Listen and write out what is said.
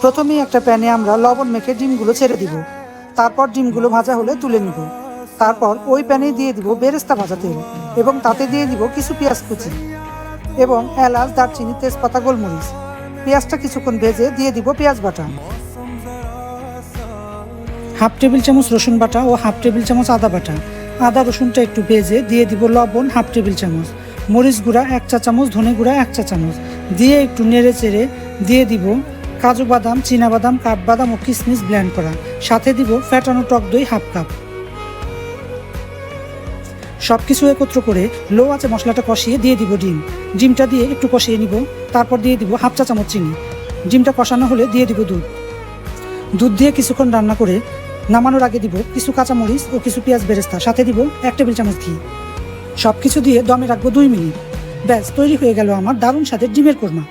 প্রথমেই একটা প্যানে আমরা লবণ মেখে ডিমগুলো ছেড়ে দিব। তারপর ডিমগুলো ভাজা হলে তুলে নিব। তারপর ওই প্যানে দিয়ে দিব বেরেস্তা ভাজা তেল এবং তাতে দিয়ে দিব কিছু পেঁয়াজ কুচি এবং এলাচ, দারচিনি, তেজপাতা, গোলমরিচ। পেঁয়াজটা কিছুক্ষণ ভেজে দিয়ে দিব পেঁয়াজ বাটা, হাফ টেবিল চামচ রসুন বাটা ও হাফ টেবিল চামচ আদা বাটা। আদা রসুনটা একটু ভেজে দিয়ে দিব লবণ হাফ টেবিল চামচ, মরিচ গুঁড়া 1 চা চামচ, ধনে গুঁড়া 1 চা চামচ দিয়ে একটু নেড়ে চেড়ে দিয়ে দিব কাজু বাদাম, চীনাবাদাম, কাঠবাদাম ও কিশমিশ ব্লেন্ড করা। সাথে দিব ফ্যাটানো টক দই হাফ কাপ। সব কিছু একত্র করে লো আঁচে মশলাটা কষিয়ে দিয়ে দিব ডিমটা দিয়ে একটু কষিয়ে নিব। তারপর দিয়ে দিব হাফ চা চামচ চিনি। ডিমটা কষানো হলে দিয়ে দিব দুধ দিয়ে কিছুক্ষণ রান্না করে নামানোর আগে দিব কিছু কাঁচামরিচ ও কিছু পেঁয়াজ বেরেস্তা, সাথে দিব 1 টেবিল চামচ ঘি। সব কিছু দিয়ে দমে রাখবো 2 মিনিট। ব্যাস তৈরি হয়ে গেল আমার দারুণ স্বাদের ডিমের কোরমা।